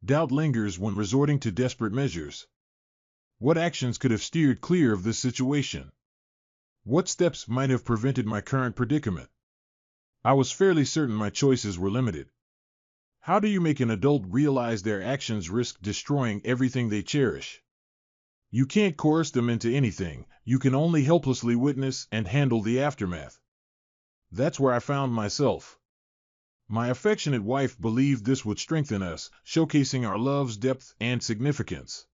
Doubt lingers when resorting to desperate measures. What actions could have steered clear of this situation? What steps might have prevented my current predicament? I was fairly certain my choices were limited. How do you make an adult realize their actions risk destroying everything they cherish? You can't coerce them into anything, you can only helplessly witness and handle the aftermath. That's where I found myself. My affectionate wife believed this would strengthen us, showcasing our love's depth and significance.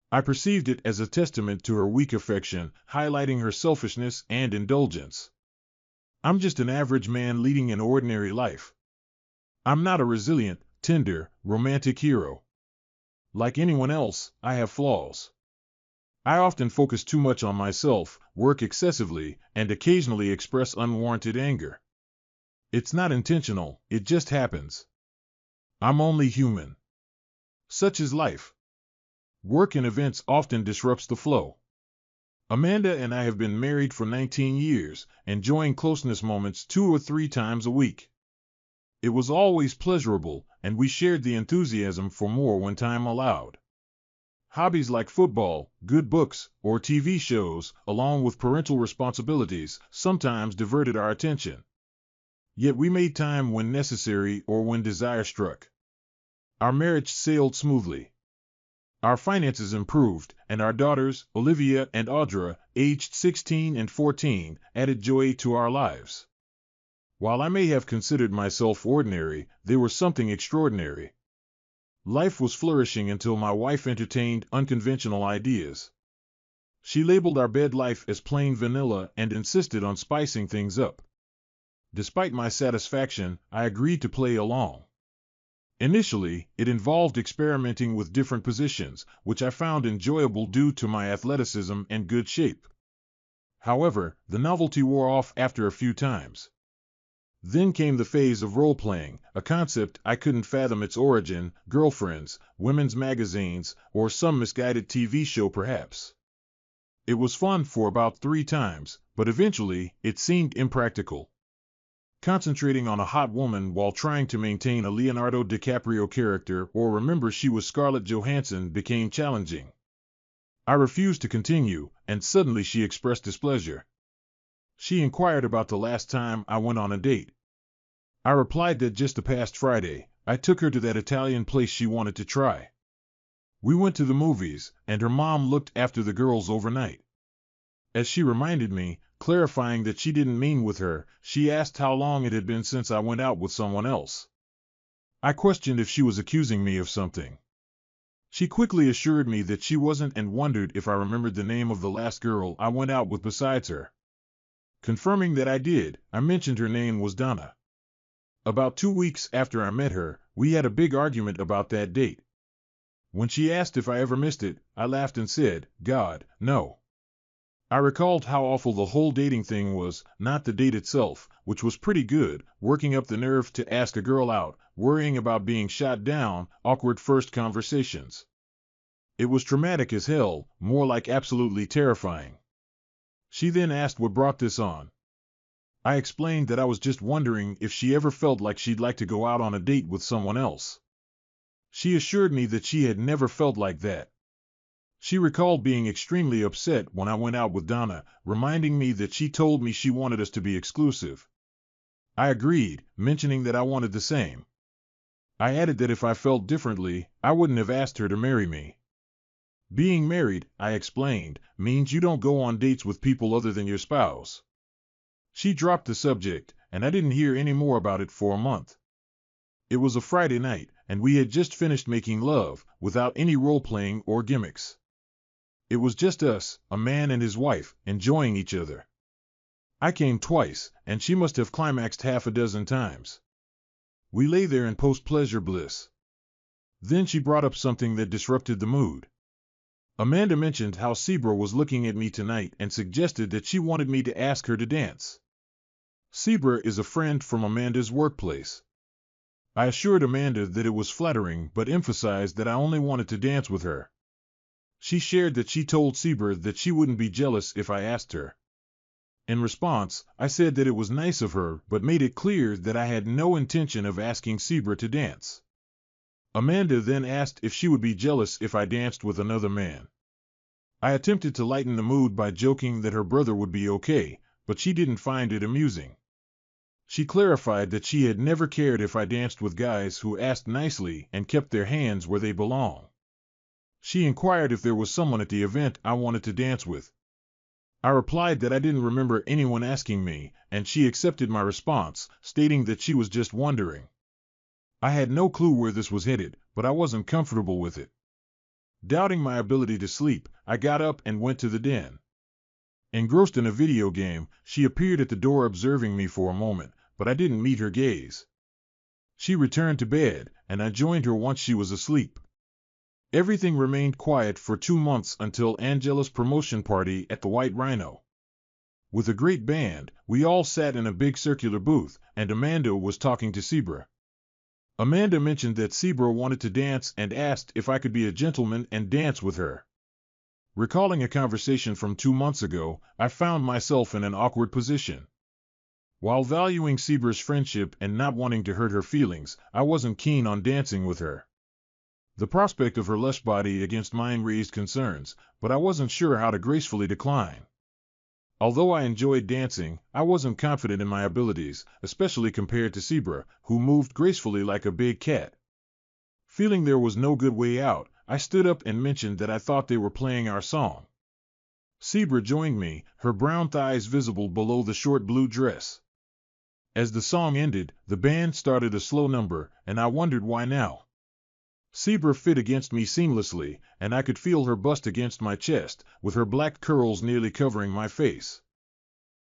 I perceived it as a testament to her weak affection, highlighting her selfishness and indulgence. I'm just an average man leading an ordinary life. I'm not a resilient, tender, romantic hero. Like anyone else, I have flaws. I often focus too much on myself, work excessively, and occasionally express unwarranted anger. It's not intentional, it just happens. I'm only human. Such is life. Work and events often disrupts the flow. Amanda and I have been married for 19 years, enjoying closeness moments 2 or 3 times a week. It was always pleasurable, and we shared the enthusiasm for more when time allowed. Hobbies like football, good books, or TV shows, along with parental responsibilities, sometimes diverted our attention. Yet we made time when necessary or when desire struck. Our marriage sailed smoothly. Our finances improved, and our daughters, Olivia and Audra, aged 16 and 14, added joy to our lives. While I may have considered myself ordinary, they were something extraordinary. Life was flourishing until my wife entertained unconventional ideas. She labeled our bed life as plain vanilla and insisted on spicing things up. Despite my satisfaction, I agreed to play along. Initially, it involved experimenting with different positions, which I found enjoyable due to my athleticism and good shape. However, the novelty wore off after a few times. Then came the phase of role-playing, a concept I couldn't fathom its origin, girlfriends, women's magazines, or some misguided TV show perhaps. It was fun for about 3 times, but eventually, it seemed impractical. Concentrating on a hot woman while trying to maintain a Leonardo DiCaprio character or remember she was Scarlett Johansson became challenging. I refused to continue, and suddenly she expressed displeasure. She inquired about the last time I went on a date. I replied that just the past Friday, I took her to that Italian place she wanted to try. We went to the movies, and her mom looked after the girls overnight. As she reminded me, clarifying that she didn't mean with her, she asked how long it had been since I went out with someone else. I questioned if she was accusing me of something. She quickly assured me that she wasn't and wondered if I remembered the name of the last girl I went out with besides her. Confirming that I did, I mentioned her name was Donna. About 2 weeks after I met her, we had a big argument about that date. When she asked if I ever missed it, I laughed and said, God, no. I recalled how awful the whole dating thing was, not the date itself, which was pretty good, working up the nerve to ask a girl out, worrying about being shot down, awkward first conversations. It was traumatic as hell, more like absolutely terrifying. She then asked what brought this on. I explained that I was just wondering if she ever felt like she'd like to go out on a date with someone else. She assured me that she had never felt like that. She recalled being extremely upset when I went out with Donna, reminding me that she told me she wanted us to be exclusive. I agreed, mentioning that I wanted the same. I added that if I felt differently, I wouldn't have asked her to marry me. Being married, I explained, means you don't go on dates with people other than your spouse. She dropped the subject, and I didn't hear any more about it for a month. It was a Friday night, and we had just finished making love, without any role-playing or gimmicks. It was just us, a man and his wife, enjoying each other. I came twice, and she must have climaxed half a dozen times. We lay there in post-pleasure bliss. Then she brought up something that disrupted the mood. Amanda mentioned how Sebra was looking at me tonight and suggested that she wanted me to ask her to dance. Sebra is a friend from Amanda's workplace. I assured Amanda that it was flattering but emphasized that I only wanted to dance with her. She shared that she told Sebra that she wouldn't be jealous if I asked her. In response, I said that it was nice of her but made it clear that I had no intention of asking Sebra to dance. Amanda then asked if she would be jealous if I danced with another man. I attempted to lighten the mood by joking that her brother would be okay, but she didn't find it amusing. She clarified that she had never cared if I danced with guys who asked nicely and kept their hands where they belong. She inquired if there was someone at the event I wanted to dance with. I replied that I didn't remember anyone asking me, and she accepted my response, stating that she was just wondering. I had no clue where this was headed, but I wasn't comfortable with it. Doubting my ability to sleep, I got up and went to the den. Engrossed in a video game, she appeared at the door observing me for a moment, but I didn't meet her gaze. She returned to bed, and I joined her once she was asleep. Everything remained quiet for 2 months until Angela's promotion party at the White Rhino. With a great band, we all sat in a big circular booth, and Amanda was talking to Sebra. Amanda mentioned that Sebra wanted to dance and asked if I could be a gentleman and dance with her. Recalling a conversation from 2 months ago, I found myself in an awkward position. While valuing Sebra's friendship and not wanting to hurt her feelings, I wasn't keen on dancing with her. The prospect of her lush body against mine raised concerns, but I wasn't sure how to gracefully decline. Although I enjoyed dancing, I wasn't confident in my abilities, especially compared to Sebra, who moved gracefully like a big cat. Feeling there was no good way out, I stood up and mentioned that I thought they were playing our song. Sebra joined me, her brown thighs visible below the short blue dress. As the song ended, the band started a slow number, and I wondered why now. Sebra fit against me seamlessly, and I could feel her bust against my chest, with her black curls nearly covering my face.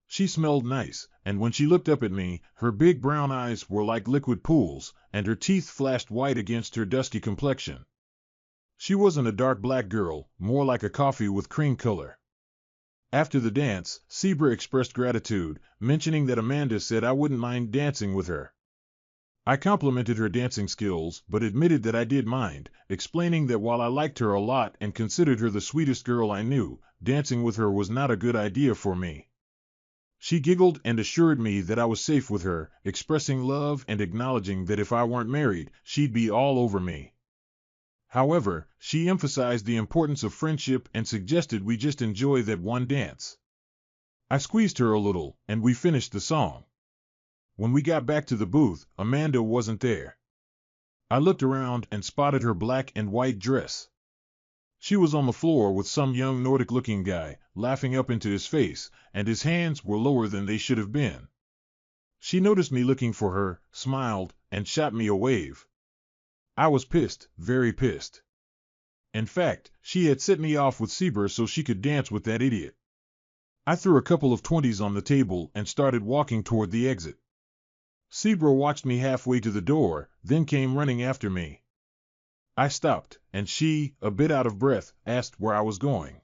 She smelled nice, and when she looked up at me, her big brown eyes were like liquid pools, and her teeth flashed white against her dusky complexion. She wasn't a dark black girl, more like a coffee with cream color. After the dance, Sebra expressed gratitude, mentioning that Amanda said I wouldn't mind dancing with her. I complimented her dancing skills, but admitted that I did mind, explaining that while I liked her a lot and considered her the sweetest girl I knew, dancing with her was not a good idea for me. She giggled and assured me that I was safe with her, expressing love and acknowledging that if I weren't married, she'd be all over me. However, she emphasized the importance of friendship and suggested we just enjoy that one dance. I squeezed her a little, and we finished the song. When we got back to the booth, Amanda wasn't there. I looked around and spotted her black and white dress. She was on the floor with some young Nordic-looking guy, laughing up into his face, and his hands were lower than they should have been. She noticed me looking for her, smiled, and shot me a wave. I was pissed, very pissed. In fact, she had set me off with Sebra so she could dance with that idiot. I threw a couple of 20s on the table and started walking toward the exit. Sebra watched me halfway to the door, then came running after me. I stopped, and she, a bit out of breath, asked where I was going.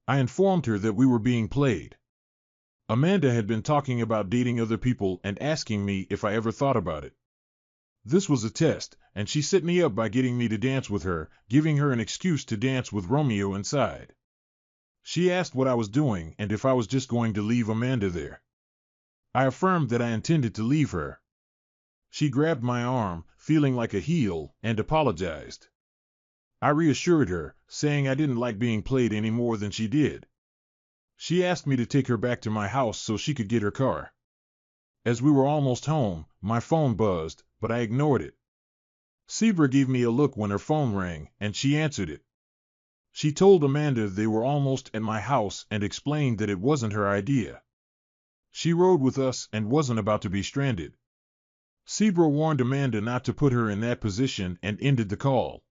I informed her that we were being played. Amanda had been talking about dating other people and asking me if I ever thought about it. This was a test, and she set me up by getting me to dance with her, giving her an excuse to dance with Romeo inside. She asked what I was doing and if I was just going to leave Amanda there. I affirmed that I intended to leave her. She grabbed my arm, feeling like a heel, and apologized. I reassured her, saying I didn't like being played any more than she did. She asked me to take her back to my house so she could get her car. As we were almost home, my phone buzzed, but I ignored it. Sebra gave me a look when her phone rang, and she answered it. She told Amanda they were almost at my house and explained that it wasn't her idea. She rode with us and wasn't about to be stranded. Sebra warned Amanda not to put her in that position and ended the call.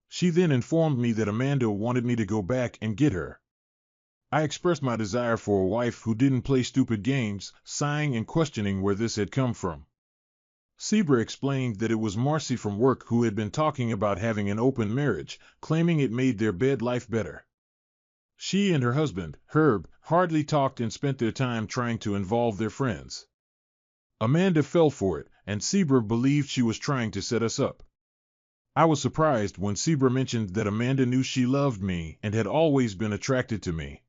She then informed me that Amanda wanted me to go back and get her. I expressed my desire for a wife who didn't play stupid games, sighing and questioning where this had come from. Sebra explained that it was Marcy from work who had been talking about having an open marriage, claiming it made their bed life better. She and her husband, Herb, hardly talked and spent their time trying to involve their friends. Amanda fell for it, and Sebra believed she was trying to set us up. I was surprised when Sebra mentioned that Amanda knew she loved me and had always been attracted to me.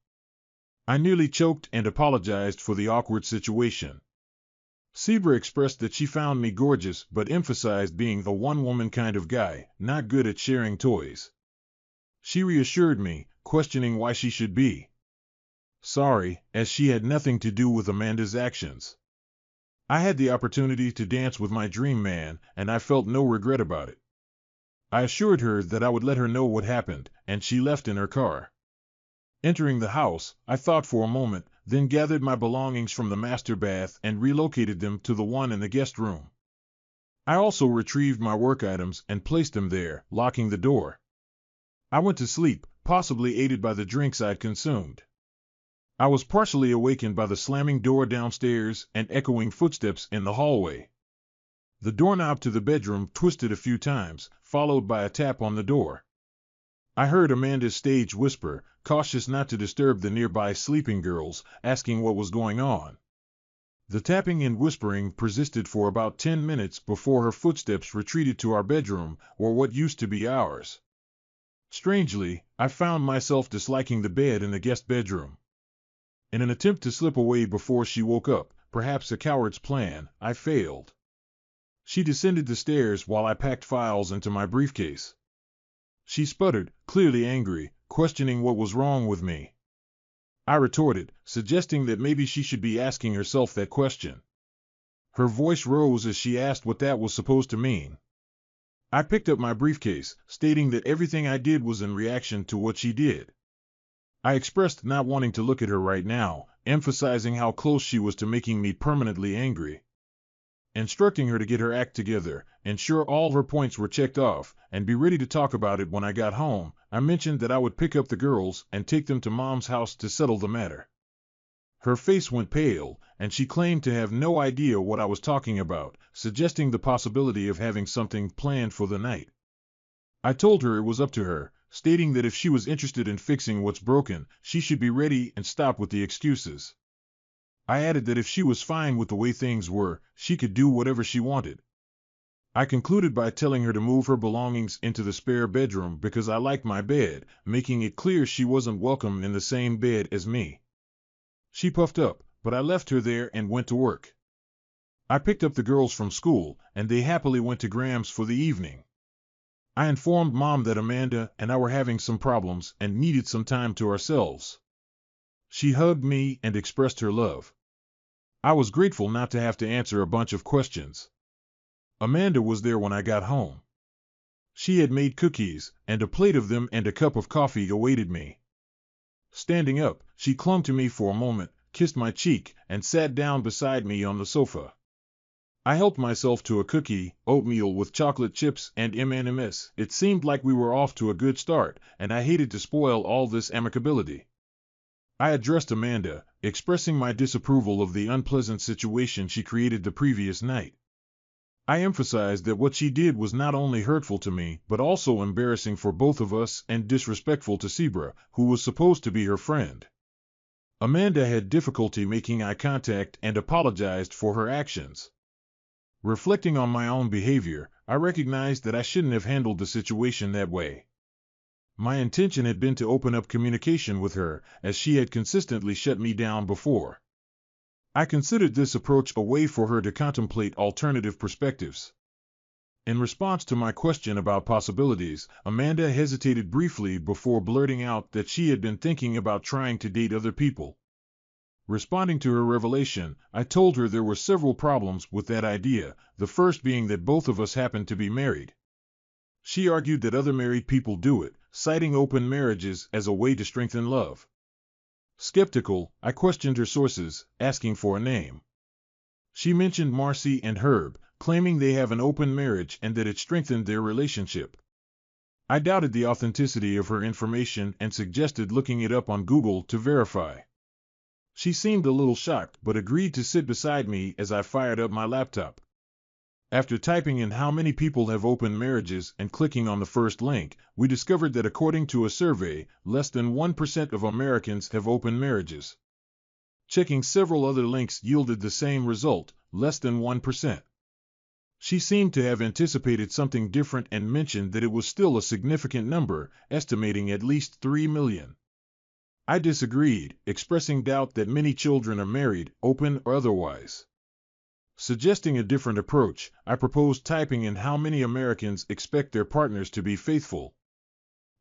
I nearly choked and apologized for the awkward situation. Zebra expressed that she found me gorgeous but emphasized being the one-woman kind of guy, not good at sharing toys. She reassured me, questioning why she should be sorry, as she had nothing to do with Amanda's actions. I had the opportunity to dance with my dream man, and I felt no regret about it. I assured her that I would let her know what happened, and she left in her car. Entering the house, I thought for a moment, then gathered my belongings from the master bath and relocated them to the one in the guest room. I also retrieved my work items and placed them there, locking the door. I went to sleep, possibly aided by the drinks I'd consumed. I was partially awakened by the slamming door downstairs and echoing footsteps in the hallway. The doorknob to the bedroom twisted a few times, followed by a tap on the door. I heard Amanda's stage whisper, cautious not to disturb the nearby sleeping girls, asking what was going on. The tapping and whispering persisted for about 10 minutes before her footsteps retreated to our bedroom, or what used to be ours. Strangely, I found myself disliking the bed in the guest bedroom. In an attempt to slip away before she woke up, perhaps a coward's plan, I failed. She descended the stairs while I packed files into my briefcase. She sputtered, clearly angry, questioning what was wrong with me. I retorted, suggesting that maybe she should be asking herself that question. Her voice rose as she asked what that was supposed to mean. I picked up my briefcase, stating that everything I did was in reaction to what she did. I expressed not wanting to look at her right now, emphasizing how close she was to making me permanently angry. Instructing her to get her act together, ensure all her points were checked off, and be ready to talk about it when I got home, I mentioned that I would pick up the girls and take them to Mom's house to settle the matter. Her face went pale, and she claimed to have no idea what I was talking about, suggesting the possibility of having something planned for the night. I told her it was up to her, stating that if she was interested in fixing what's broken, she should be ready and stop with the excuses. I added that if she was fine with the way things were, she could do whatever she wanted. I concluded by telling her to move her belongings into the spare bedroom because I liked my bed, making it clear she wasn't welcome in the same bed as me. She puffed up, but I left her there and went to work. I picked up the girls from school, and they happily went to Graham's for the evening. I informed Mom that Amanda and I were having some problems and needed some time to ourselves. She hugged me and expressed her love. I was grateful not to have to answer a bunch of questions. Amanda was there when I got home. She had made cookies, and a plate of them and a cup of coffee awaited me. Standing up, she clung to me for a moment, kissed my cheek, and sat down beside me on the sofa. I helped myself to a cookie, oatmeal with chocolate chips, and M&Ms. It seemed like we were off to a good start, and I hated to spoil all this amicability. I addressed Amanda, expressing my disapproval of the unpleasant situation she created the previous night. I emphasized that what she did was not only hurtful to me, but also embarrassing for both of us and disrespectful to Zebra, who was supposed to be her friend. Amanda had difficulty making eye contact and apologized for her actions. Reflecting on my own behavior, I recognized that I shouldn't have handled the situation that way. My intention had been to open up communication with her, as she had consistently shut me down before. I considered this approach a way for her to contemplate alternative perspectives. In response to my question about possibilities, Amanda hesitated briefly before blurting out that she had been thinking about trying to date other people. Responding to her revelation, I told her there were several problems with that idea, the first being that both of us happened to be married. She argued that other married people do it, citing open marriages as a way to strengthen love. Skeptical, I questioned her sources, asking for a name. She mentioned Marcy and Herb, claiming they have an open marriage and that it strengthened their relationship. I doubted the authenticity of her information and suggested looking it up on Google to verify. She seemed a little shocked but agreed to sit beside me as I fired up my laptop. After typing in how many people have open marriages and clicking on the first link, we discovered that according to a survey, less than 1% of Americans have open marriages. Checking several other links yielded the same result, less than 1%. She seemed to have anticipated something different and mentioned that it was still a significant number, estimating at least 3 million. I disagreed, expressing doubt that many children are married, open or otherwise. Suggesting a different approach, I proposed typing in how many Americans expect their partners to be faithful.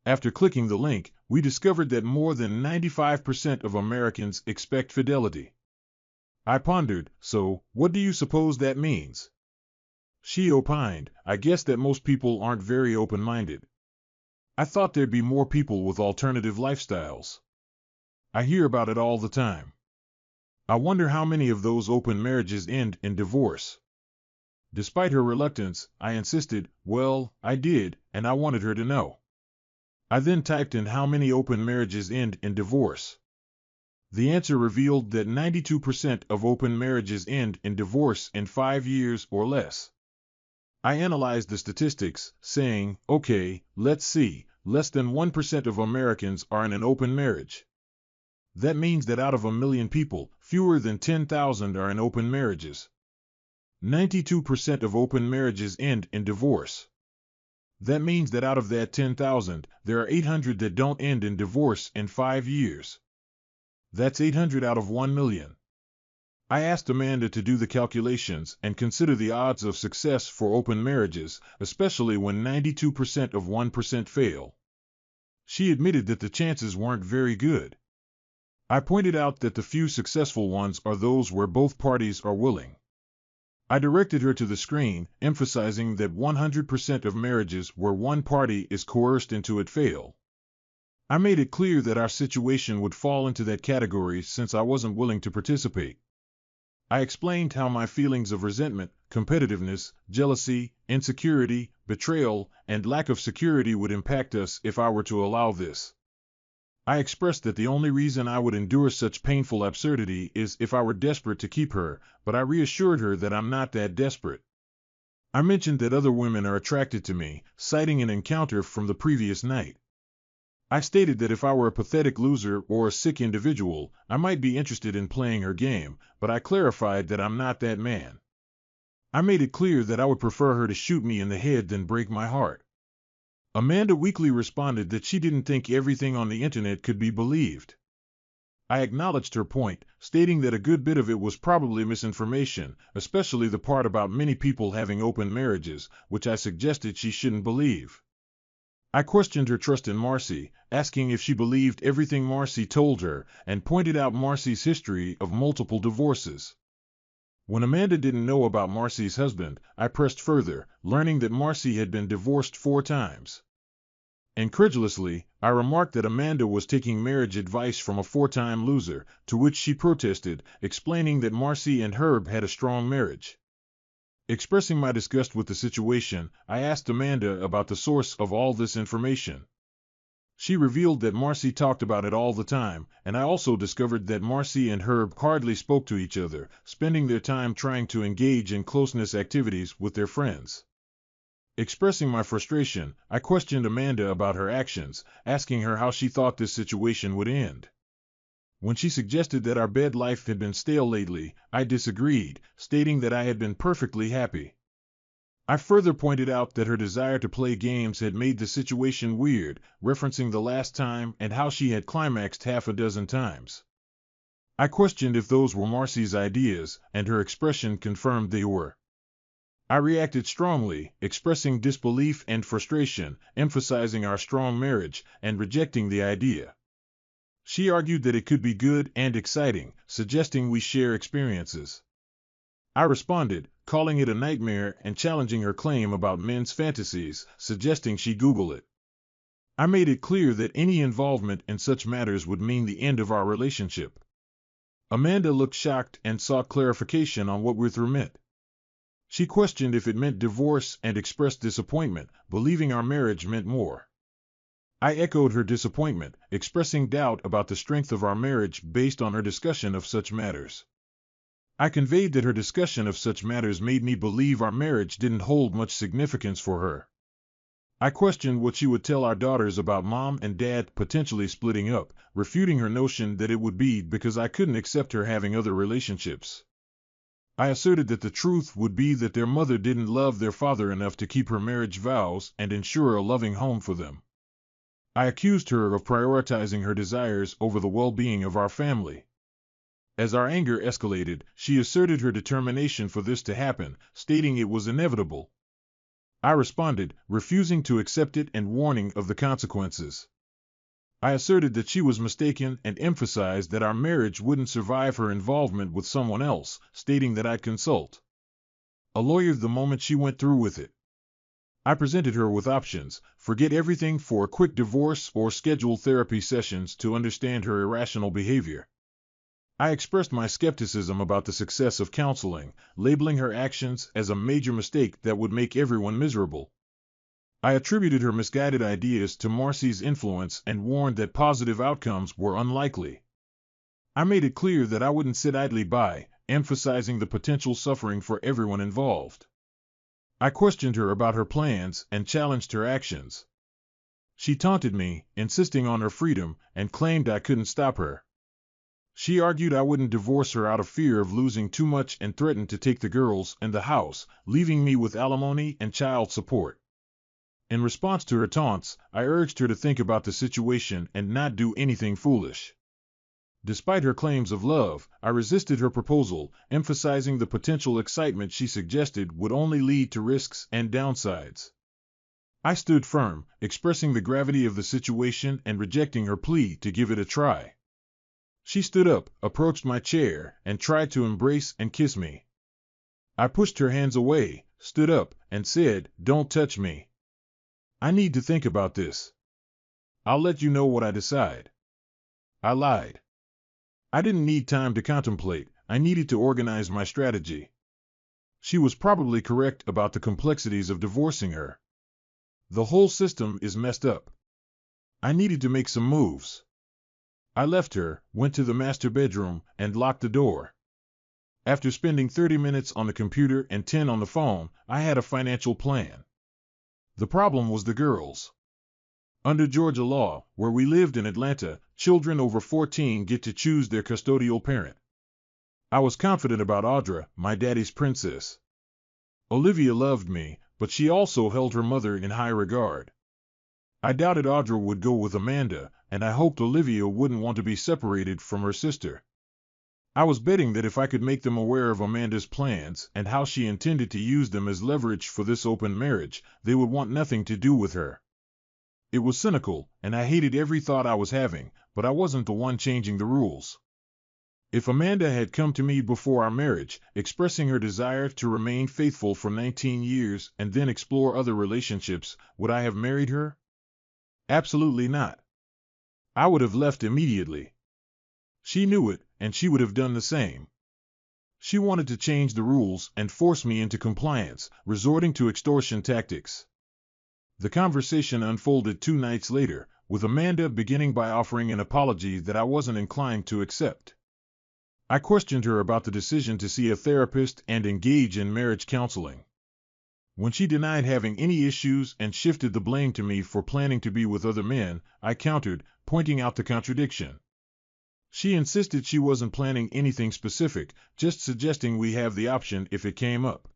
After clicking the link, we discovered that more than 95% of Americans expect fidelity. I pondered, so, what do you suppose that means? She opined, I guess that most people aren't very open-minded. I thought there'd be more people with alternative lifestyles. I hear about it all the time. I wonder how many of those open marriages end in divorce. Despite her reluctance, I insisted, well, I did, and I wanted her to know. I then typed in how many open marriages end in divorce. The answer revealed that 92% of open marriages end in divorce in 5 years or less. I analyzed the statistics, saying, okay, let's see, less than 1% of Americans are in an open marriage. That means that out of 1 million people, fewer than 10,000 are in open marriages. 92% of open marriages end in divorce. That means that out of that 10,000, there are 800 that don't end in divorce in 5 years. That's 800 out of 1 million. I asked Amanda to do the calculations and consider the odds of success for open marriages, especially when 92% of 1% fail. She admitted that the chances weren't very good. I pointed out that the few successful ones are those where both parties are willing. I directed her to the screen, emphasizing that 100% of marriages where one party is coerced into it fail. I made it clear that our situation would fall into that category since I wasn't willing to participate. I explained how my feelings of resentment, competitiveness, jealousy, insecurity, betrayal, and lack of security would impact us if I were to allow this. I expressed that the only reason I would endure such painful absurdity is if I were desperate to keep her, but I reassured her that I'm not that desperate. I mentioned that other women are attracted to me, citing an encounter from the previous night. I stated that if I were a pathetic loser or a sick individual, I might be interested in playing her game, but I clarified that I'm not that man. I made it clear that I would prefer her to shoot me in the head than break my heart. Amanda weakly responded that she didn't think everything on the internet could be believed. I acknowledged her point, stating that a good bit of it was probably misinformation, especially the part about many people having open marriages, which I suggested she shouldn't believe. I questioned her trust in Marcy, asking if she believed everything Marcy told her, and pointed out Marcy's history of multiple divorces. When Amanda didn't know about Marcy's husband, I pressed further, learning that Marcy had been divorced 4 times. Incredulously, I remarked that Amanda was taking marriage advice from a 4-time loser, to which she protested, explaining that Marcy and Herb had a strong marriage. Expressing my disgust with the situation, I asked Amanda about the source of all this information. She revealed that Marcy talked about it all the time, and I also discovered that Marcy and Herb hardly spoke to each other, spending their time trying to engage in closeness activities with their friends. Expressing my frustration, I questioned Amanda about her actions, asking her how she thought this situation would end. When she suggested that our bed life had been stale lately, I disagreed, stating that I had been perfectly happy. I further pointed out that her desire to play games had made the situation weird, referencing the last time and how she had climaxed half a dozen times. I questioned if those were Marcy's ideas, and her expression confirmed they were. I reacted strongly, expressing disbelief and frustration, emphasizing our strong marriage, and rejecting the idea. She argued that it could be good and exciting, suggesting we share experiences. I responded, calling it a nightmare and challenging her claim about men's fantasies, suggesting she Google it. I made it clear that any involvement in such matters would mean the end of our relationship. Amanda looked shocked and sought clarification on what Withrow meant. She questioned if it meant divorce and expressed disappointment, believing our marriage meant more. I echoed her disappointment, expressing doubt about the strength of our marriage based on her discussion of such matters. I conveyed that her discussion of such matters made me believe our marriage didn't hold much significance for her. I questioned what she would tell our daughters about Mom and Dad potentially splitting up, refuting her notion that it would be because I couldn't accept her having other relationships. I asserted that the truth would be that their mother didn't love their father enough to keep her marriage vows and ensure a loving home for them. I accused her of prioritizing her desires over the well-being of our family. As our anger escalated, she asserted her determination for this to happen, stating it was inevitable. I responded, refusing to accept it and warning of the consequences. I asserted that she was mistaken and emphasized that our marriage wouldn't survive her involvement with someone else, stating that I'd consult a lawyer the moment she went through with it. I presented her with options: forget everything for a quick divorce or schedule therapy sessions to understand her irrational behavior. I expressed my skepticism about the success of counseling, labeling her actions as a major mistake that would make everyone miserable. I attributed her misguided ideas to Marcy's influence and warned that positive outcomes were unlikely. I made it clear that I wouldn't sit idly by, emphasizing the potential suffering for everyone involved. I questioned her about her plans and challenged her actions. She taunted me, insisting on her freedom, and claimed I couldn't stop her. She argued I wouldn't divorce her out of fear of losing too much and threatened to take the girls and the house, leaving me with alimony and child support. In response to her taunts, I urged her to think about the situation and not do anything foolish. Despite her claims of love, I resisted her proposal, emphasizing the potential excitement she suggested would only lead to risks and downsides. I stood firm, expressing the gravity of the situation and rejecting her plea to give it a try. She stood up, approached my chair, and tried to embrace and kiss me. I pushed her hands away, stood up, and said, "Don't touch me. I need to think about this. I'll let you know what I decide." I lied. I didn't need time to contemplate, I needed to organize my strategy. She was probably correct about the complexities of divorcing her. The whole system is messed up. I needed to make some moves. I left her, went to the master bedroom, and locked the door. After spending 30 minutes on the computer and 10 on the phone, I had a financial plan. The problem was the girls. Under Georgia law, where we lived in Atlanta, children over 14 get to choose their custodial parent. I was confident about Audra, my daddy's princess. Olivia loved me, but she also held her mother in high regard. I doubted Audra would go with Amanda, and I hoped Olivia wouldn't want to be separated from her sister. I was betting that if I could make them aware of Amanda's plans and how she intended to use them as leverage for this open marriage, they would want nothing to do with her. It was cynical, and I hated every thought I was having, but I wasn't the one changing the rules. If Amanda had come to me before our marriage, expressing her desire to remain faithful for 19 years and then explore other relationships, would I have married her? Absolutely not. I would have left immediately. She knew it, and she would have done the same. She wanted to change the rules and force me into compliance, resorting to extortion tactics. The conversation unfolded 2 nights later, with Amanda beginning by offering an apology that I wasn't inclined to accept. I questioned her about the decision to see a therapist and engage in marriage counseling. When she denied having any issues and shifted the blame to me for planning to be with other men, I countered, pointing out the contradiction. She insisted she wasn't planning anything specific, just suggesting we have the option if it came up.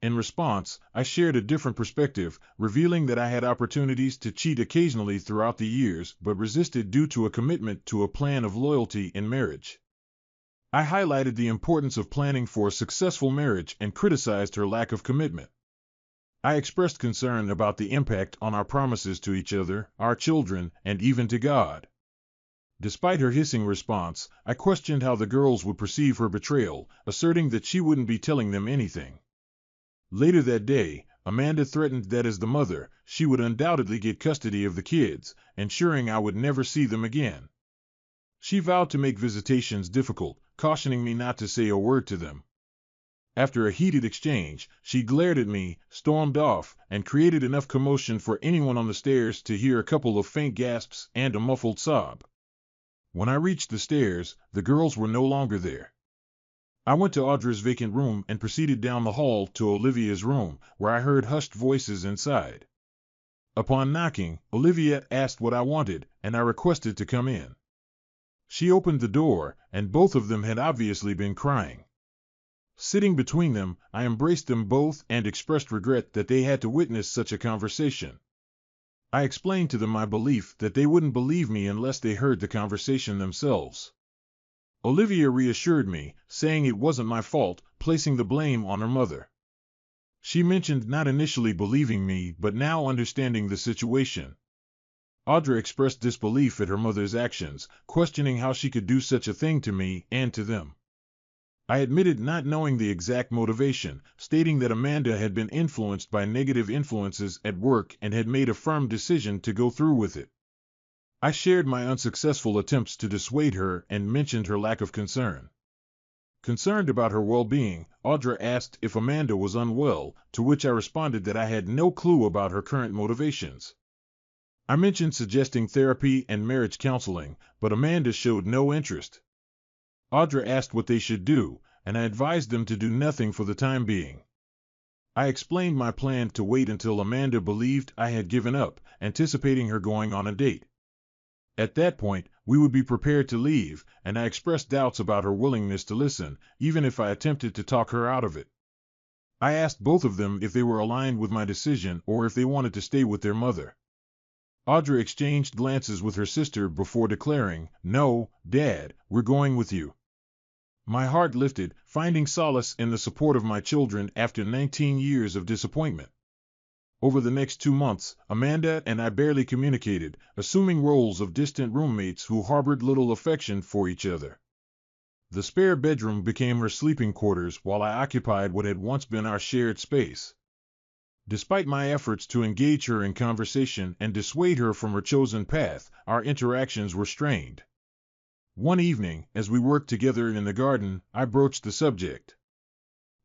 In response, I shared a different perspective, revealing that I had opportunities to cheat occasionally throughout the years but resisted due to a commitment to a plan of loyalty in marriage. I highlighted the importance of planning for a successful marriage and criticized her lack of commitment. I expressed concern about the impact on our promises to each other, our children, and even to God. Despite her hissing response, I questioned how the girls would perceive her betrayal, asserting that she wouldn't be telling them anything. Later that day, Amanda threatened that as the mother, she would undoubtedly get custody of the kids, ensuring I would never see them again. She vowed to make visitations difficult, cautioning me not to say a word to them. After a heated exchange, she glared at me, stormed off, and created enough commotion for anyone on the stairs to hear a couple of faint gasps and a muffled sob. When I reached the stairs, the girls were no longer there. I went to Audra's vacant room and proceeded down the hall to Olivia's room, where I heard hushed voices inside. Upon knocking, Olivia asked what I wanted, and I requested to come in. She opened the door, and both of them had obviously been crying. Sitting between them, I embraced them both and expressed regret that they had to witness such a conversation. I explained to them my belief that they wouldn't believe me unless they heard the conversation themselves. Olivia reassured me, saying it wasn't my fault, placing the blame on her mother. She mentioned not initially believing me, but now understanding the situation. Audra expressed disbelief at her mother's actions, questioning how she could do such a thing to me and to them. I admitted not knowing the exact motivation, stating that Amanda had been influenced by negative influences at work and had made a firm decision to go through with it. I shared my unsuccessful attempts to dissuade her and mentioned her lack of concern. Concerned about her well-being, Audra asked if Amanda was unwell, to which I responded that I had no clue about her current motivations. I mentioned suggesting therapy and marriage counseling, but Amanda showed no interest. Audra asked what they should do, and I advised them to do nothing for the time being. I explained my plan to wait until Amanda believed I had given up, anticipating her going on a date. At that point, we would be prepared to leave, and I expressed doubts about her willingness to listen, even if I attempted to talk her out of it. I asked both of them if they were aligned with my decision or if they wanted to stay with their mother. Audra exchanged glances with her sister before declaring, "No, Dad, we're going with you." My heart lifted, finding solace in the support of my children after 19 years of disappointment. Over the next 2 months, Amanda and I barely communicated, assuming roles of distant roommates who harbored little affection for each other. The spare bedroom became her sleeping quarters while I occupied what had once been our shared space. Despite my efforts to engage her in conversation and dissuade her from her chosen path, our interactions were strained. One evening, as we worked together in the garden, I broached the subject.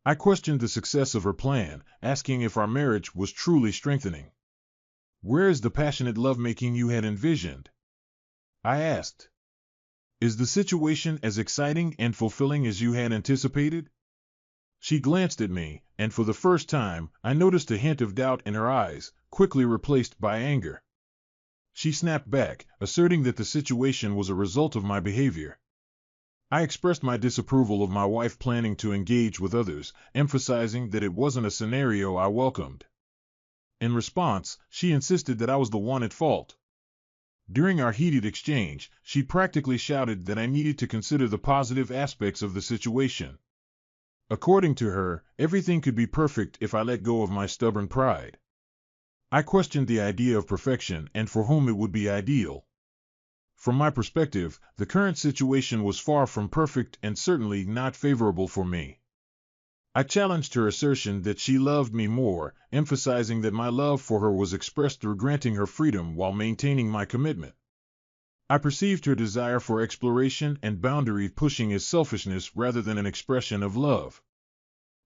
I questioned the success of her plan, asking if our marriage was truly strengthening. "Where is the passionate lovemaking you had envisioned?" I asked. "Is the situation as exciting and fulfilling as you had anticipated?" She glanced at me, and for the first time, I noticed a hint of doubt in her eyes, quickly replaced by anger. She snapped back, asserting that the situation was a result of my behavior. I expressed my disapproval of my wife planning to engage with others, emphasizing that it wasn't a scenario I welcomed. In response, she insisted that I was the one at fault. During our heated exchange, she practically shouted that I needed to consider the positive aspects of the situation. According to her, everything could be perfect if I let go of my stubborn pride. I questioned the idea of perfection and for whom it would be ideal. From my perspective, the current situation was far from perfect and certainly not favorable for me. I challenged her assertion that she loved me more, emphasizing that my love for her was expressed through granting her freedom while maintaining my commitment. I perceived her desire for exploration and boundary pushing as selfishness rather than an expression of love.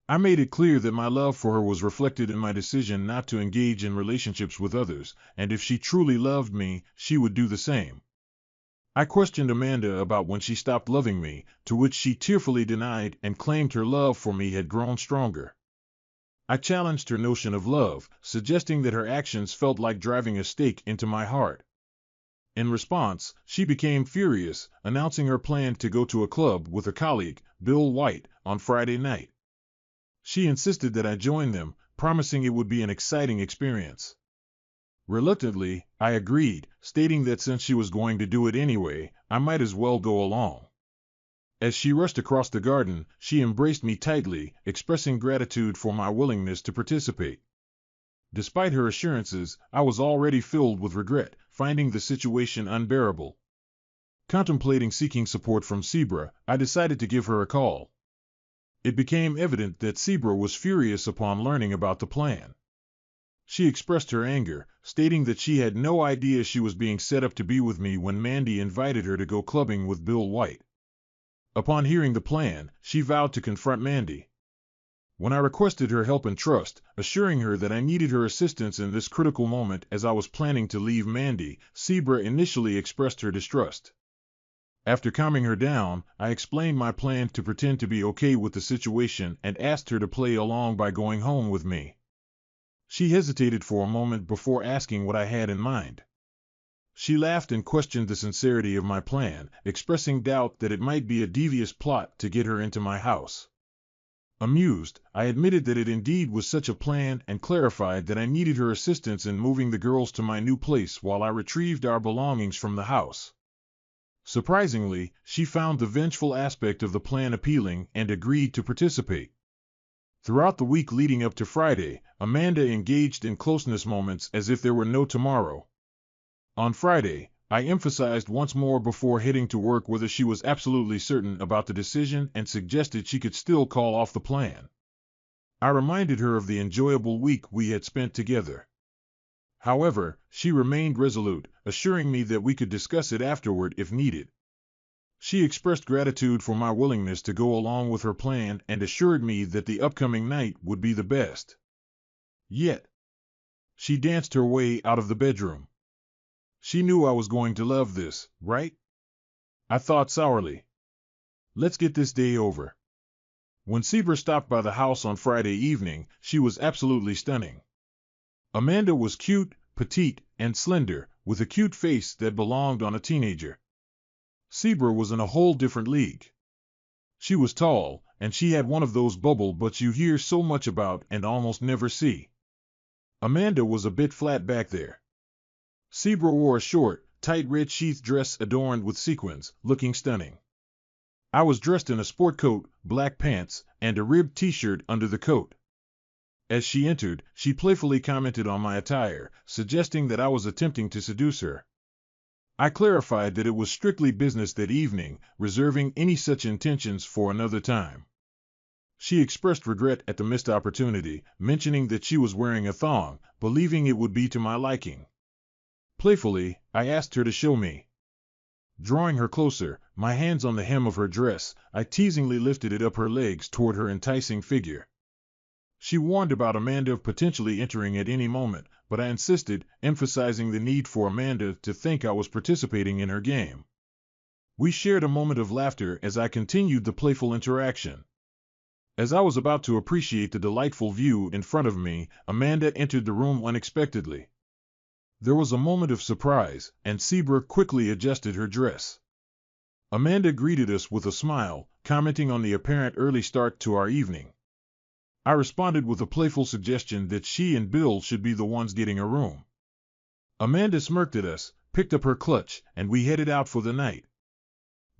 I made it clear that my love for her was reflected in my decision not to engage in relationships with others, and if she truly loved me, she would do the same. I questioned Amanda about when she stopped loving me, to which she tearfully denied and claimed her love for me had grown stronger. I challenged her notion of love, suggesting that her actions felt like driving a stake into my heart. In response, she became furious, announcing her plan to go to a club with a colleague, Bill White, on Friday night. She insisted that I join them, promising it would be an exciting experience. Reluctantly, I agreed, stating that since she was going to do it anyway, I might as well go along. As she rushed across the garden, she embraced me tightly, expressing gratitude for my willingness to participate. Despite her assurances, I was already filled with regret, finding the situation unbearable. Contemplating seeking support from Sebra, I decided to give her a call. It became evident that Sebra was furious upon learning about the plan. She expressed her anger, stating that she had no idea she was being set up to be with me when Mandy invited her to go clubbing with Bill White. Upon hearing the plan, she vowed to confront Mandy. When I requested her help and trust, assuring her that I needed her assistance in this critical moment as I was planning to leave Mandy, Sebra initially expressed her distrust. After calming her down, I explained my plan to pretend to be okay with the situation and asked her to play along by going home with me. She hesitated for a moment before asking what I had in mind. She laughed and questioned the sincerity of my plan, expressing doubt that it might be a devious plot to get her into my house. Amused, I admitted that it indeed was such a plan and clarified that I needed her assistance in moving the girls to my new place while I retrieved our belongings from the house. Surprisingly, she found the vengeful aspect of the plan appealing and agreed to participate. Throughout the week leading up to Friday, Amanda engaged in closeness moments as if there were no tomorrow. On Friday, I emphasized once more before heading to work whether she was absolutely certain about the decision and suggested she could still call off the plan. I reminded her of the enjoyable week we had spent together. However, she remained resolute, assuring me that we could discuss it afterward if needed. She expressed gratitude for my willingness to go along with her plan and assured me that the upcoming night would be the best. Yet, she danced her way out of the bedroom. She knew I was going to love this, right? I thought sourly. Let's get this day over. When Sieber stopped by the house on Friday evening, she was absolutely stunning. Amanda was cute, petite, and slender, with a cute face that belonged on a teenager. Sieber was in a whole different league. She was tall, and she had one of those bubble butts you hear so much about and almost never see. Amanda was a bit flat back there. Sieber wore a short, tight red sheath dress adorned with sequins, looking stunning. I was dressed in a sport coat, black pants, and a ribbed t-shirt under the coat. As she entered, she playfully commented on my attire, suggesting that I was attempting to seduce her. I clarified that it was strictly business that evening, reserving any such intentions for another time. She expressed regret at the missed opportunity, mentioning that she was wearing a thong, believing it would be to my liking. Playfully, I asked her to show me. Drawing her closer, my hands on the hem of her dress, I teasingly lifted it up her legs toward her enticing figure. She warned about Amanda potentially entering at any moment, but I insisted, emphasizing the need for Amanda to think I was participating in her game. We shared a moment of laughter as I continued the playful interaction. As I was about to appreciate the delightful view in front of me, Amanda entered the room unexpectedly. There was a moment of surprise, and Sieber quickly adjusted her dress. Amanda greeted us with a smile, commenting on the apparent early start to our evening. I responded with a playful suggestion that she and Bill should be the ones getting a room. Amanda smirked at us, picked up her clutch, and we headed out for the night.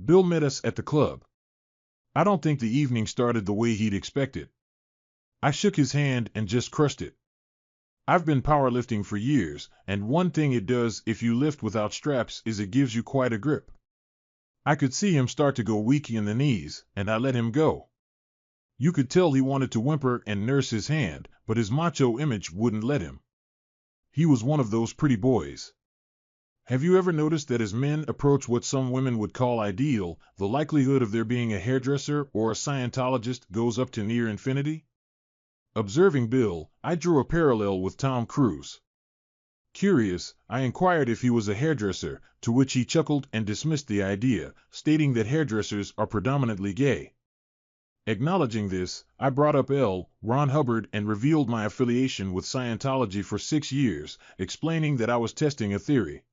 Bill met us at the club. I don't think the evening started the way he'd expected. I shook his hand and just crushed it. I've been powerlifting for years, and one thing it does if you lift without straps is it gives you quite a grip. I could see him start to go weak in the knees, and I let him go. You could tell he wanted to whimper and nurse his hand, but his macho image wouldn't let him. He was one of those pretty boys. Have you ever noticed that as men approach what some women would call ideal, the likelihood of there being a hairdresser or a Scientologist goes up to near infinity? Observing Bill, I drew a parallel with Tom Cruise. Curious, I inquired if he was a hairdresser, to which he chuckled and dismissed the idea, stating that hairdressers are predominantly gay. Acknowledging this, I brought up L. Ron Hubbard and revealed my affiliation with Scientology for 6 years, explaining that I was testing a theory.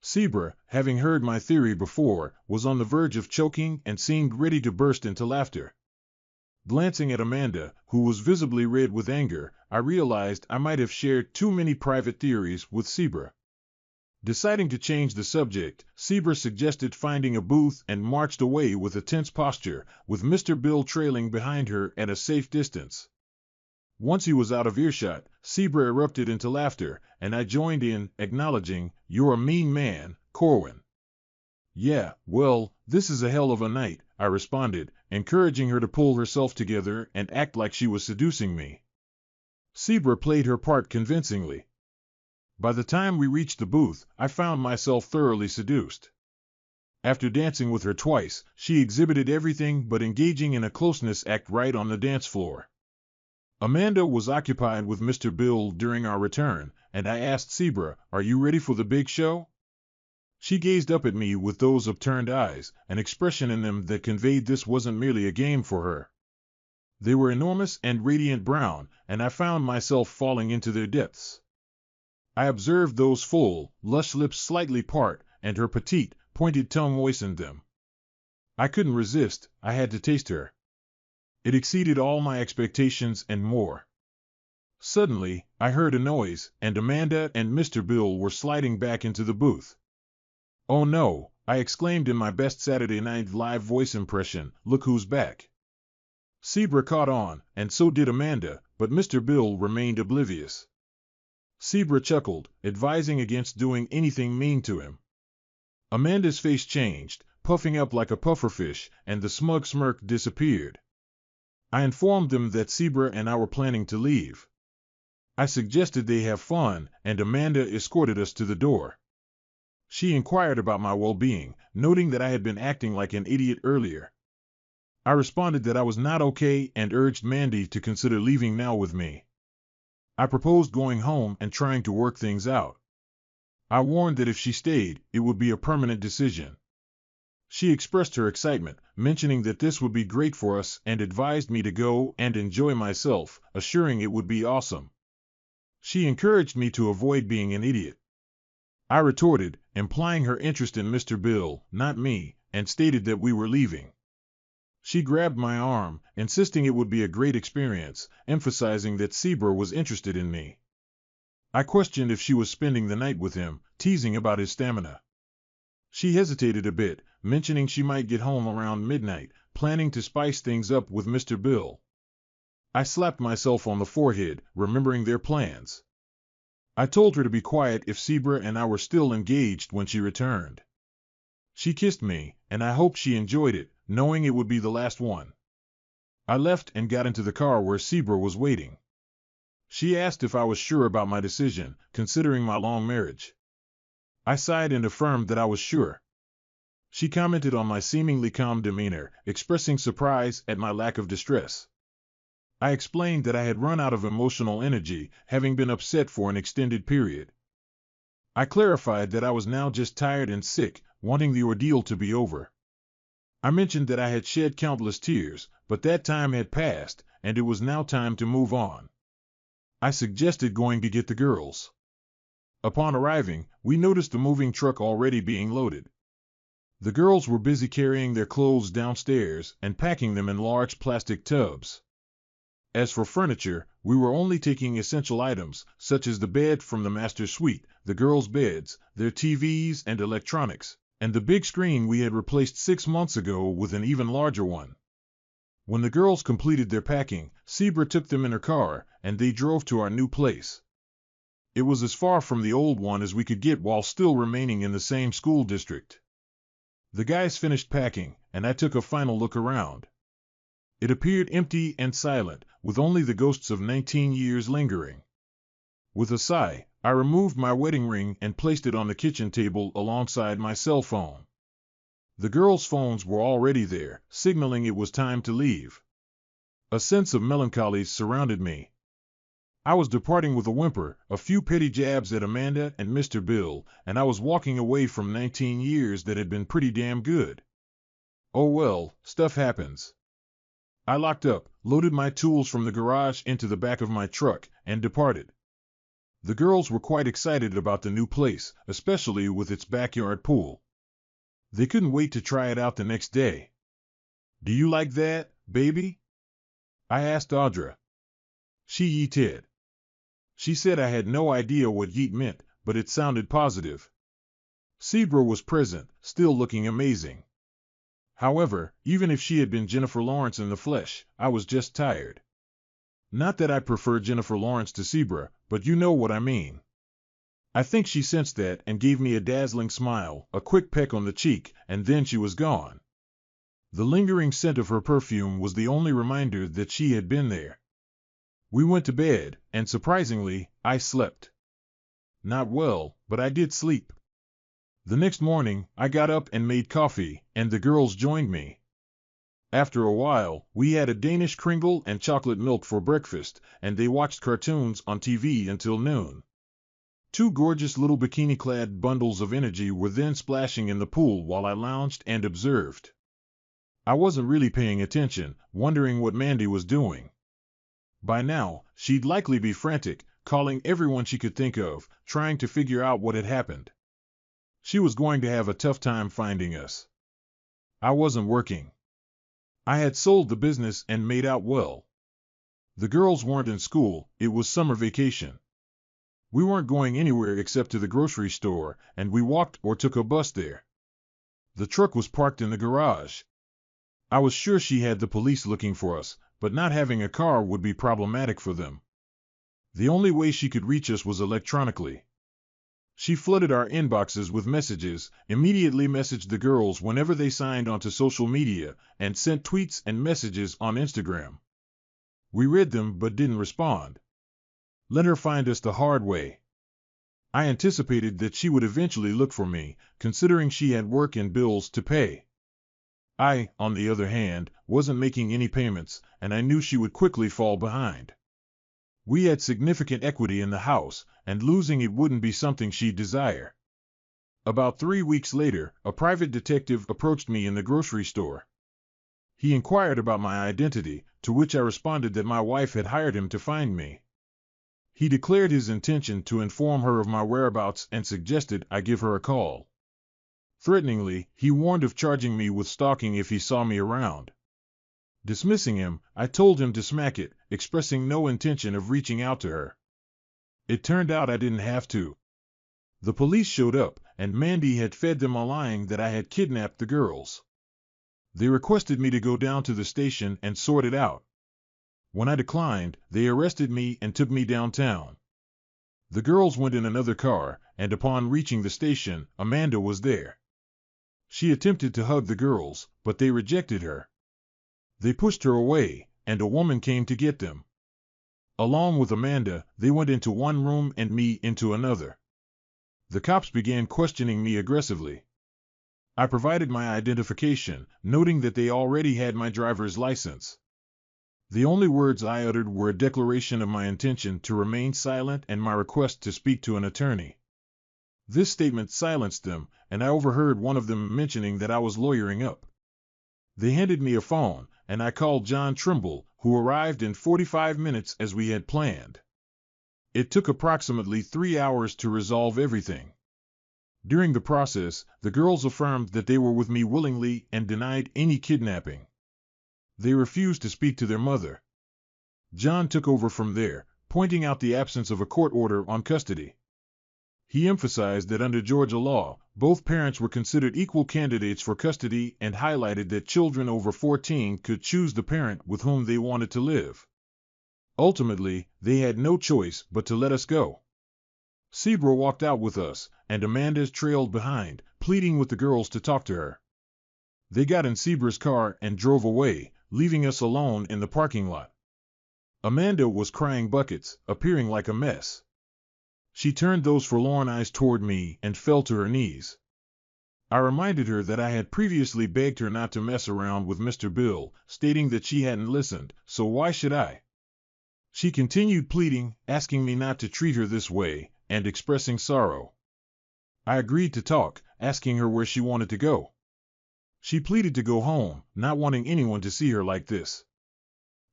Sieber, having heard my theory before, was on the verge of choking and seemed ready to burst into laughter. Glancing at Amanda, who was visibly red with anger, I realized I might have shared too many private theories with Sieber. Deciding to change the subject, Sieber suggested finding a booth and marched away with a tense posture, with Mr. Bill trailing behind her at a safe distance. Once he was out of earshot, Sieber erupted into laughter, and I joined in, acknowledging, "You're a mean man, Corwin." "Yeah, well, this is a hell of a night," I responded, encouraging her to pull herself together and act like she was seducing me. Sieber played her part convincingly. By the time we reached the booth, I found myself thoroughly seduced. After dancing with her twice, she exhibited everything but engaging in a closeness act right on the dance floor. Amanda was occupied with Mr. Bill during our return, and I asked Sieber, "Are you ready for the big show?" She gazed up at me with those upturned eyes, an expression in them that conveyed this wasn't merely a game for her. They were enormous and radiant brown, and I found myself falling into their depths. I observed those full, lush lips slightly part, and her petite, pointed tongue moistened them. I couldn't resist, I had to taste her. It exceeded all my expectations and more. Suddenly, I heard a noise, and Amanda and Mr. Bill were sliding back into the booth. "Oh no," I exclaimed in my best Saturday Night Live voice impression, "look who's back." Zebra caught on, and so did Amanda, but Mr. Bill remained oblivious. Zebra chuckled, advising against doing anything mean to him. Amanda's face changed, puffing up like a pufferfish, and the smug smirk disappeared. I informed them that Zebra and I were planning to leave. I suggested they have fun, and Amanda escorted us to the door. She inquired about my well-being, noting that I had been acting like an idiot earlier. I responded that I was not okay and urged Mandy to consider leaving now with me. I proposed going home and trying to work things out. I warned that if she stayed, it would be a permanent decision. She expressed her excitement, mentioning that this would be great for us, and advised me to go and enjoy myself, assuring it would be awesome. She encouraged me to avoid being an idiot. I retorted, implying her interest in Mr. Bill, not me, and stated that we were leaving. She grabbed my arm, insisting it would be a great experience, emphasizing that Zebra was interested in me. I questioned if she was spending the night with him, teasing about his stamina. She hesitated a bit, mentioning she might get home around midnight, planning to spice things up with Mr. Bill. I slapped myself on the forehead, remembering their plans. I told her to be quiet if Zebra and I were still engaged when she returned. She kissed me, and I hoped she enjoyed it, knowing it would be the last one. I left and got into the car where Zebra was waiting. She asked if I was sure about my decision, considering my long marriage. I sighed and affirmed that I was sure. She commented on my seemingly calm demeanor, expressing surprise at my lack of distress. I explained that I had run out of emotional energy, having been upset for an extended period. I clarified that I was now just tired and sick, wanting the ordeal to be over. I mentioned that I had shed countless tears, but that time had passed, and it was now time to move on. I suggested going to get the girls. Upon arriving, we noticed the moving truck already being loaded. The girls were busy carrying their clothes downstairs and packing them in large plastic tubs. As for furniture, we were only taking essential items, such as the bed from the master suite, the girls' beds, their TVs and electronics, and the big screen we had replaced 6 months ago with an even larger one. When the girls completed their packing, Zebra took them in her car, and they drove to our new place. It was as far from the old one as we could get while still remaining in the same school district. The guys finished packing, and I took a final look around. It appeared empty and silent, with only the ghosts of 19 years lingering. With a sigh, I removed my wedding ring and placed it on the kitchen table alongside my cell phone. The girls' phones were already there, signaling it was time to leave. A sense of melancholy surrounded me. I was departing with a whimper, a few petty jabs at Amanda and Mr. Bill, and I was walking away from 19 years that had been pretty damn good. Oh well, stuff happens. I locked up, loaded my tools from the garage into the back of my truck, and departed. The girls were quite excited about the new place, especially with its backyard pool. They couldn't wait to try it out the next day. "Do you like that, baby?" I asked Audra. She yeeted. She said I had no idea what yeet meant, but it sounded positive. Zebra was present, still looking amazing. However, even if she had been Jennifer Lawrence in the flesh, I was just tired. Not that I prefer Jennifer Lawrence to Zebra, but you know what I mean. I think she sensed that and gave me a dazzling smile, a quick peck on the cheek, and then she was gone. The lingering scent of her perfume was the only reminder that she had been there. We went to bed, and surprisingly, I slept. Not well, but I did sleep. The next morning, I got up and made coffee, and the girls joined me. After a while, we had a Danish Kringle and chocolate milk for breakfast, and they watched cartoons on TV until noon. 2 gorgeous little bikini-clad bundles of energy were then splashing in the pool while I lounged and observed. I wasn't really paying attention, wondering what Mandy was doing. By now, she'd likely be frantic, calling everyone she could think of, trying to figure out what had happened. She was going to have a tough time finding us. I wasn't working. I had sold the business and made out well. The girls weren't in school, it was summer vacation. We weren't going anywhere except to the grocery store, and we walked or took a bus there. The truck was parked in the garage. I was sure she had the police looking for us, but not having a car would be problematic for them. The only way she could reach us was electronically. She flooded our inboxes with messages, immediately messaged the girls whenever they signed onto social media, and sent tweets and messages on Instagram. We read them but didn't respond. Let her find us the hard way. I anticipated that she would eventually look for me, considering she had work and bills to pay. I, on the other hand, wasn't making any payments, and I knew she would quickly fall behind. We had significant equity in the house, and losing it wouldn't be something she'd desire. About 3 weeks later, a private detective approached me in the grocery store. He inquired about my identity, to which I responded that my wife had hired him to find me. He declared his intention to inform her of my whereabouts and suggested I give her a call. Threateningly, he warned of charging me with stalking if he saw me around. Dismissing him, I told him to smack it, expressing no intention of reaching out to her. It turned out I didn't have to. The police showed up, and Mandy had fed them a line that I had kidnapped the girls. They requested me to go down to the station and sort it out. When I declined, they arrested me and took me downtown. The girls went in another car, and upon reaching the station, Amanda was there. She attempted to hug the girls, but they rejected her. They pushed her away, and a woman came to get them. Along with Amanda, they went into one room and me into another. The cops began questioning me aggressively. I provided my identification, noting that they already had my driver's license. The only words I uttered were a declaration of my intention to remain silent and my request to speak to an attorney. This statement silenced them, and I overheard one of them mentioning that I was lawyering up. They handed me a phone, and I called John Trimble, who arrived in 45 minutes as we had planned. It took approximately 3 hours to resolve everything. During the process, the girls affirmed that they were with me willingly and denied any kidnapping. They refused to speak to their mother. John took over from there, pointing out the absence of a court order on custody. He emphasized that under Georgia law, both parents were considered equal candidates for custody and highlighted that children over 14 could choose the parent with whom they wanted to live. Ultimately, they had no choice but to let us go. Sebra walked out with us, and Amanda trailed behind, pleading with the girls to talk to her. They got in Sebra's car and drove away, leaving us alone in the parking lot. Amanda was crying buckets, appearing like a mess. She turned those forlorn eyes toward me and fell to her knees. I reminded her that I had previously begged her not to mess around with Mr. Bill, stating that she hadn't listened, so why should I? She continued pleading, asking me not to treat her this way, and expressing sorrow. I agreed to talk, asking her where she wanted to go. She pleaded to go home, not wanting anyone to see her like this.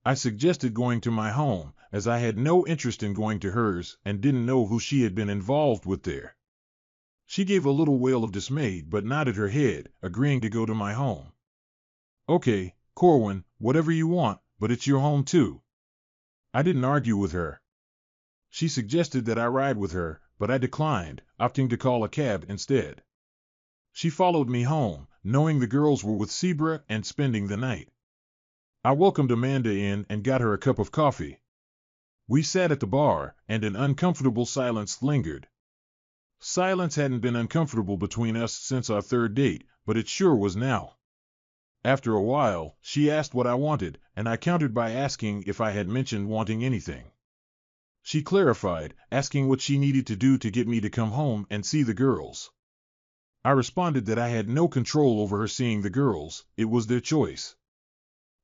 I suggested going to my home, as I had no interest in going to hers and didn't know who she had been involved with there. She gave a little wail of dismay but nodded her head, agreeing to go to my home. Okay, Corwin, whatever you want, but it's your home too. I didn't argue with her. She suggested that I ride with her, but I declined, opting to call a cab instead. She followed me home, knowing the girls were with Sebra and spending the night. I welcomed Amanda in and got her a cup of coffee. We sat at the bar, and an uncomfortable silence lingered. Silence hadn't been uncomfortable between us since our third date, but it sure was now. After a while, she asked what I wanted, and I countered by asking if I had mentioned wanting anything. She clarified, asking what she needed to do to get me to come home and see the girls. I responded that I had no control over her seeing the girls, it was their choice.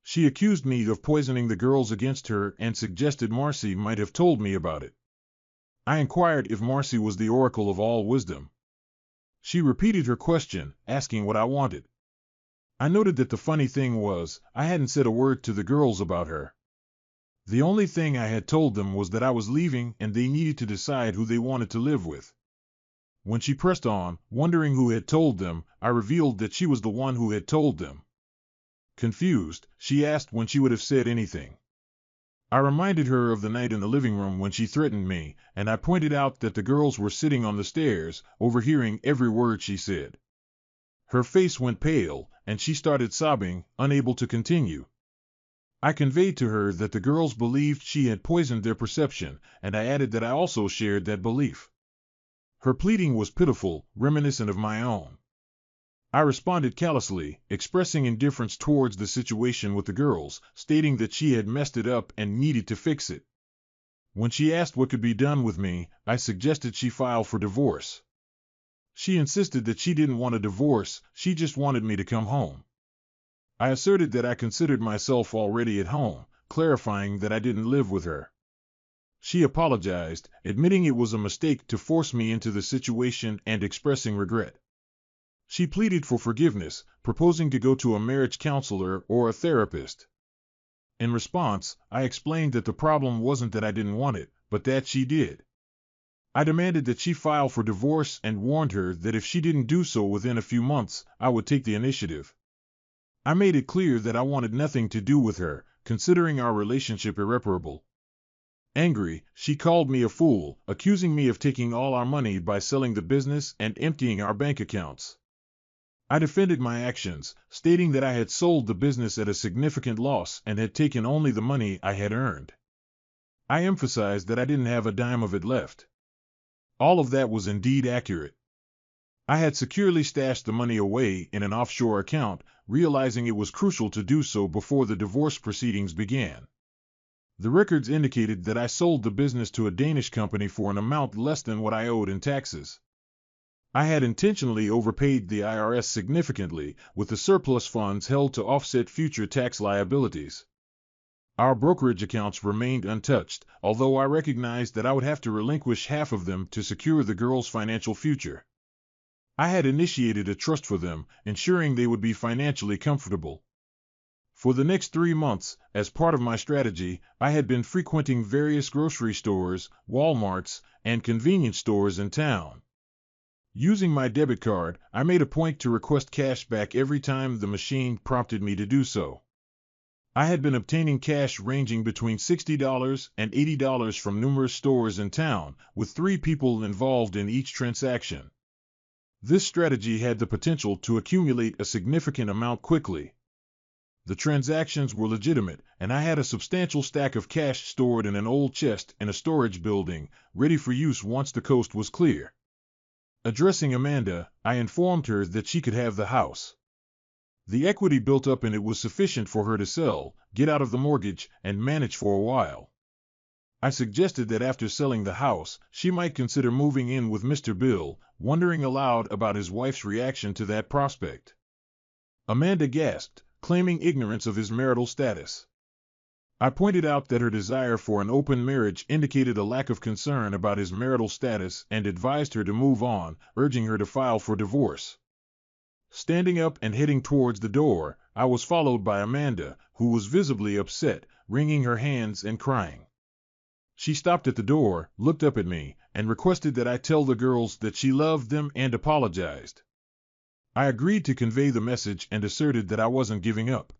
She accused me of poisoning the girls against her and suggested Marcy might have told me about it. I inquired if Marcy was the oracle of all wisdom. She repeated her question, asking what I wanted. I noted that the funny thing was, I hadn't said a word to the girls about her. The only thing I had told them was that I was leaving and they needed to decide who they wanted to live with. When she pressed on, wondering who had told them, I revealed that she was the one who had told them. Confused, she asked when she would have said anything. I reminded her of the night in the living room when she threatened me, and I pointed out that the girls were sitting on the stairs, overhearing every word she said. Her face went pale, and she started sobbing, unable to continue. I conveyed to her that the girls believed she had poisoned their perception, and I added that I also shared that belief. Her pleading was pitiful, reminiscent of my own. I responded callously, expressing indifference towards the situation with the girls, stating that she had messed it up and needed to fix it. When she asked what could be done with me, I suggested she file for divorce. She insisted that she didn't want a divorce, she just wanted me to come home. I asserted that I considered myself already at home, clarifying that I didn't live with her. She apologized, admitting it was a mistake to force me into the situation and expressing regret. She pleaded for forgiveness, proposing to go to a marriage counselor or a therapist. In response, I explained that the problem wasn't that I didn't want it, but that she did. I demanded that she file for divorce and warned her that if she didn't do so within a few months, I would take the initiative. I made it clear that I wanted nothing to do with her, considering our relationship irreparable. Angry, she called me a fool, accusing me of taking all our money by selling the business and emptying our bank accounts. I defended my actions, stating that I had sold the business at a significant loss and had taken only the money I had earned. I emphasized that I didn't have a dime of it left. All of that was indeed accurate. I had securely stashed the money away in an offshore account, realizing it was crucial to do so before the divorce proceedings began. The records indicated that I sold the business to a Danish company for an amount less than what I owed in taxes. I had intentionally overpaid the IRS significantly, with the surplus funds held to offset future tax liabilities. Our brokerage accounts remained untouched, although I recognized that I would have to relinquish half of them to secure the girls' financial future. I had initiated a trust for them, ensuring they would be financially comfortable. For the next 3 months, as part of my strategy, I had been frequenting various grocery stores, Walmarts, and convenience stores in town. Using my debit card, I made a point to request cash back every time the machine prompted me to do so. I had been obtaining cash ranging between $60 and $80 from numerous stores in town, with 3 people involved in each transaction. This strategy had the potential to accumulate a significant amount quickly. The transactions were legitimate, and I had a substantial stack of cash stored in an old chest in a storage building, ready for use once the coast was clear. Addressing Amanda, I informed her that she could have the house. The equity built up in it was sufficient for her to sell, get out of the mortgage, and manage for a while. I suggested that after selling the house, she might consider moving in with Mr. Bill, wondering aloud about his wife's reaction to that prospect. Amanda gasped, claiming ignorance of his marital status. I pointed out that her desire for an open marriage indicated a lack of concern about his marital status and advised her to move on, urging her to file for divorce. Standing up and heading towards the door, I was followed by Amanda, who was visibly upset, wringing her hands and crying. She stopped at the door, looked up at me, and requested that I tell the girls that she loved them and apologized. I agreed to convey the message and asserted that I wasn't giving up.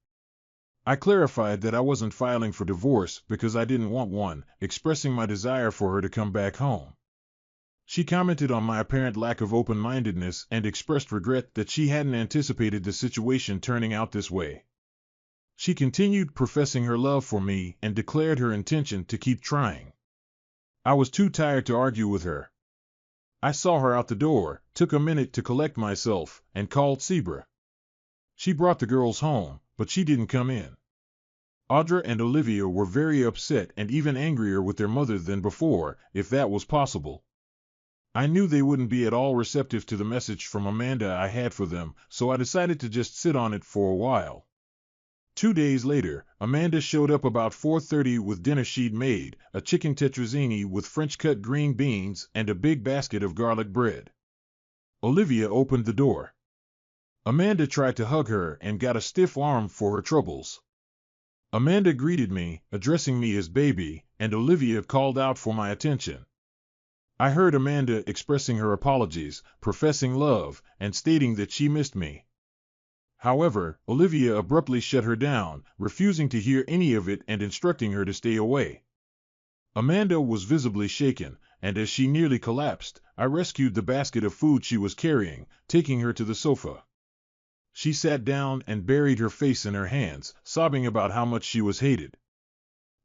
I clarified that I wasn't filing for divorce because I didn't want one, expressing my desire for her to come back home. She commented on my apparent lack of open-mindedness and expressed regret that she hadn't anticipated the situation turning out this way. She continued professing her love for me and declared her intention to keep trying. I was too tired to argue with her. I saw her out the door, took a minute to collect myself, and called Sebra. She brought the girls home, but she didn't come in. Audra and Olivia were very upset and even angrier with their mother than before, if that was possible. I knew they wouldn't be at all receptive to the message from Amanda I had for them, so I decided to just sit on it for a while. 2 days later, Amanda showed up about 4:30 with dinner she'd made, a chicken tetrazzini with French-cut green beans and a big basket of garlic bread. Olivia opened the door. Amanda tried to hug her and got a stiff arm for her troubles. Amanda greeted me, addressing me as baby, and Olivia called out for my attention. I heard Amanda expressing her apologies, professing love, and stating that she missed me. However, Olivia abruptly shut her down, refusing to hear any of it and instructing her to stay away. Amanda was visibly shaken, and as she nearly collapsed, I rescued the basket of food she was carrying, taking her to the sofa. She sat down and buried her face in her hands, sobbing about how much she was hated.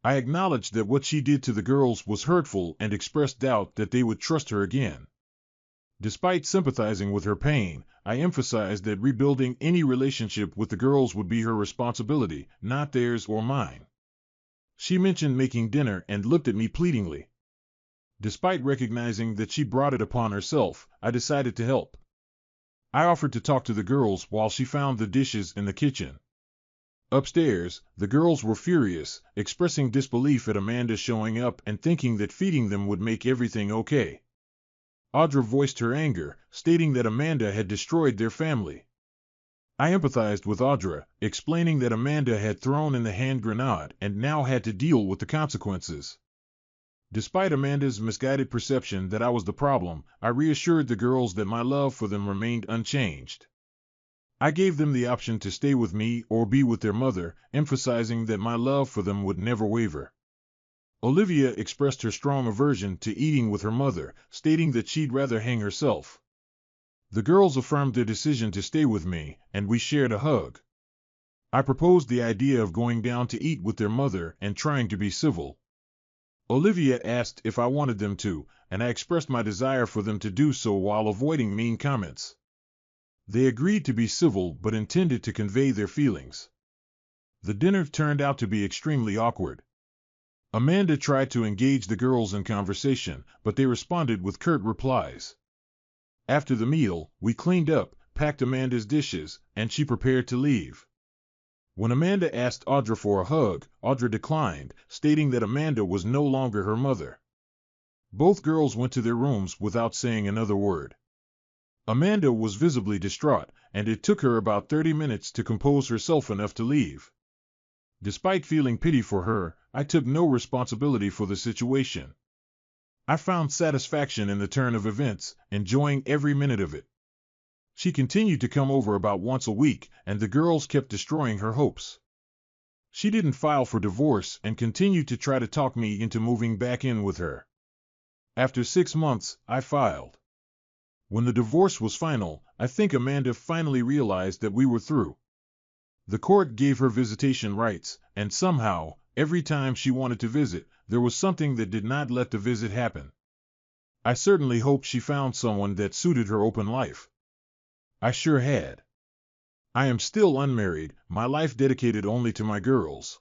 I acknowledged that what she did to the girls was hurtful and expressed doubt that they would trust her again. Despite sympathizing with her pain, I emphasized that rebuilding any relationship with the girls would be her responsibility, not theirs or mine. She mentioned making dinner and looked at me pleadingly. Despite recognizing that she brought it upon herself, I decided to help. I offered to talk to the girls while she found the dishes in the kitchen. Upstairs, the girls were furious, expressing disbelief at Amanda showing up and thinking that feeding them would make everything okay. Audra voiced her anger, stating that Amanda had destroyed their family. I empathized with Audra, explaining that Amanda had thrown in the hand grenade and now had to deal with the consequences. Despite Amanda's misguided perception that I was the problem, I reassured the girls that my love for them remained unchanged. I gave them the option to stay with me or be with their mother, emphasizing that my love for them would never waver. Olivia expressed her strong aversion to eating with her mother, stating that she'd rather hang herself. The girls affirmed their decision to stay with me, and we shared a hug. I proposed the idea of going down to eat with their mother and trying to be civil. Olivia asked if I wanted them to, and I expressed my desire for them to do so while avoiding mean comments. They agreed to be civil but intended to convey their feelings. The dinner turned out to be extremely awkward. Amanda tried to engage the girls in conversation, but they responded with curt replies. After the meal, we cleaned up, packed Amanda's dishes, and she prepared to leave. When Amanda asked Audra for a hug, Audra declined, stating that Amanda was no longer her mother. Both girls went to their rooms without saying another word. Amanda was visibly distraught, and it took her about 30 minutes to compose herself enough to leave. Despite feeling pity for her, I took no responsibility for the situation. I found satisfaction in the turn of events, enjoying every minute of it. She continued to come over about once a week, and the girls kept destroying her hopes. She didn't file for divorce and continued to try to talk me into moving back in with her. After 6 months, I filed. When the divorce was final, I think Amanda finally realized that we were through. The court gave her visitation rights, and somehow, every time she wanted to visit, there was something that did not let the visit happen. I certainly hoped she found someone that suited her open life. I sure had. I am still unmarried, my life dedicated only to my girls.